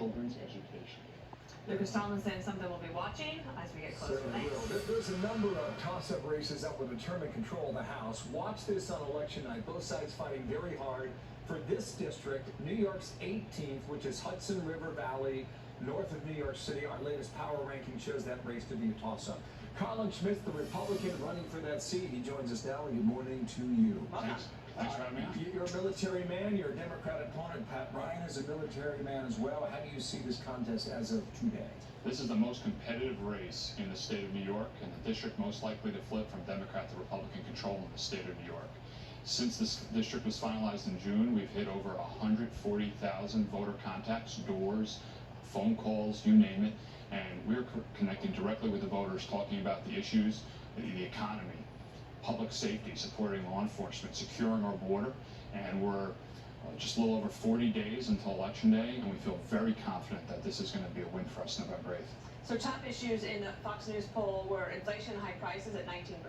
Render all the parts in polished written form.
children's education. Lucas Tomlin saying something we'll be watching as we get closer. There's a number of toss-up races that will determine control of the House. Watch this on election night. Both sides fighting very hard for this district, New York's 18th, which is Hudson River Valley, north of New York City. Our latest power ranking shows that race to be a toss-up. Colin Smith, the Republican running for that seat, he joins us now. Good morning to you. Thanks for having me. You're a military man. Your Democrat opponent, Pat Ryan, is a military man as well. How do you see this contest as of today? This is the most competitive race in the state of New York, and the district most likely to flip from Democrat to Republican control in the state of New York. Since this district was finalized in June, we've hit over 140,000 voter contacts, doors, phone calls, you name it, and we're connecting directly with the voters, talking about the issues, the economy, public safety, supporting law enforcement, securing our border, and we're just a little over 40 days until Election Day, and we feel very confident that this is going to be a win for us November 8th. So top issues in the Fox News poll were inflation, high prices at 19%,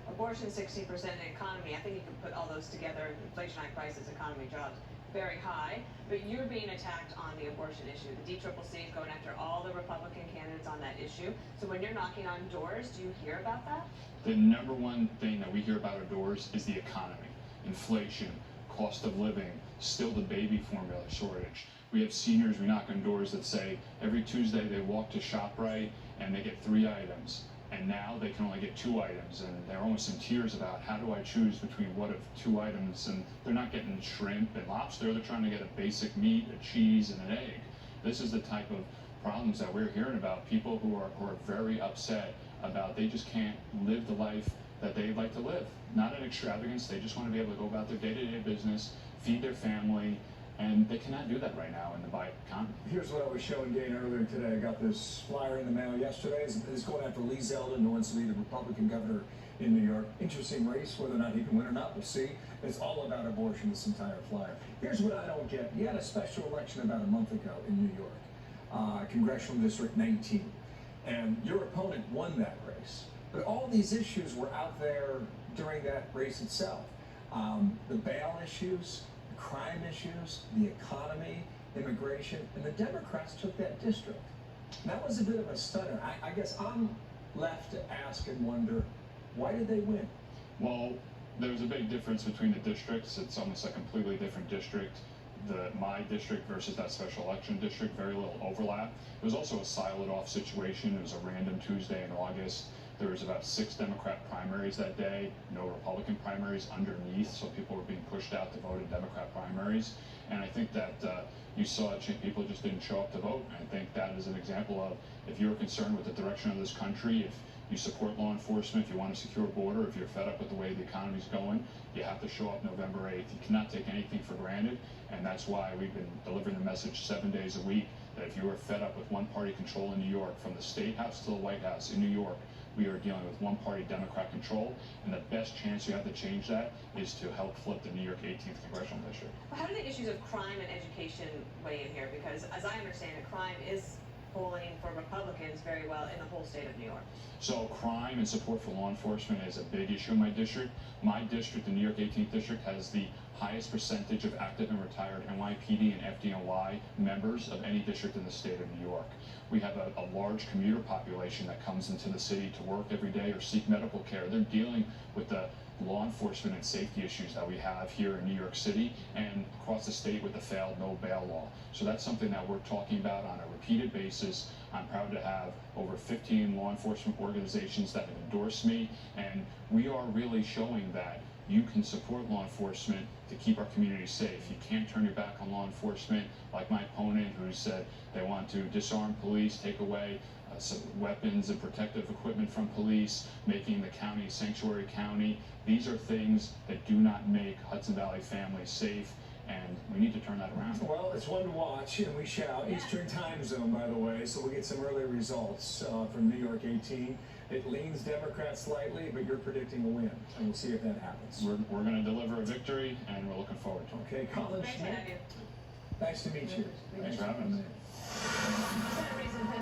abortion 16%, and economy. I think you can put all those together, inflation, high prices, economy, jobs, very high. But you're being attacked on the abortion issue. The DCCC is going after all the Republican candidates on that issue. So when you're knocking on doors, do you hear about that? The number one thing that we hear about our doors is the economy, inflation, cost of living, still the baby formula shortage. We have seniors, we knock on doors that say every Tuesday they walk to ShopRite and they get 3 items, and now they can only get 2 items, and they're almost in tears about how do I choose between what of 2 items, and they're not getting shrimp and lobster, they're trying to get a basic meat, a cheese, and an egg. This is the type of problems that we're hearing about, people who are very upset about they just can't live the life that they'd like to live. Not an extravagance, they just want to be able to go about their day-to-day business, feed their family, and they cannot do that right now in the Biden economy. Here's what I was showing Dane earlier today. I got this flyer in the mail yesterday. It's going after Lee Zeldin, who wants to be the Republican governor in New York. Interesting race, whether or not he can win or not, we'll see. It's all about abortion, this entire flyer. Here's what I don't get. You had a special election about a month ago in New York, Congressional District 19, and your opponent won that race. But all these issues were out there during that race itself. The bail issues, the crime issues, the economy, immigration, and the Democrats took that district. And that was a bit of a stunner. I guess I'm left to ask and wonder, why did they win? Well, there's a big difference between the districts. It's almost a completely different district. My district versus that special election district, very little overlap. It was also a siloed off situation. It was a random Tuesday in August. There was about 6 Democrat primaries that day, no Republican primaries underneath, so people were being pushed out to vote in Democrat primaries. And I think that you saw people just didn't show up to vote. And I think that is an example of, if you're concerned with the direction of this country, if you support law enforcement, if you want a secure border, if you're fed up with the way the economy's going, you have to show up November 8th. You cannot take anything for granted, and that's why we've been delivering the message 7 days a week that if you are fed up with one-party control in New York, from the State House to the White House in New York, we are dealing with one-party Democrat control, and the best chance you have to change that is to help flip the New York 18th Congressional District. Well, how do the issues of crime and education weigh in here? Because as I understand it, crime is polling for Republicans very well in the whole state of New York. So crime and support for law enforcement is a big issue in my district. My district, the New York 18th District, has the highest percentage of active and retired NYPD and FDNY members of any district in the state of New York. We have a large commuter population that comes into the city to work every day or seek medical care. They're dealing with the law enforcement and safety issues that we have here in New York City and across the state with the failed no bail law. So that's something that we're talking about on a repeated basis. I'm proud to have over 15 law enforcement organizations that have endorsed me, and we are really showing that you can support law enforcement to keep our community safe. You can't turn your back on law enforcement, like my opponent who said they want to disarm police, take away some weapons and protective equipment from police, making the county a sanctuary county. These are things that do not make Hudson Valley families safe, and we need to turn that around. Well, it's one to watch, and we shall. Eastern time zone, by the way, so we'll get some early results from New York 18. It leans Democrat slightly, but you're predicting a win, and we'll see if that happens. We're going to deliver a victory, and we're looking forward to it. Okay, Colin Smith, nice to meet you. Thanks for having us.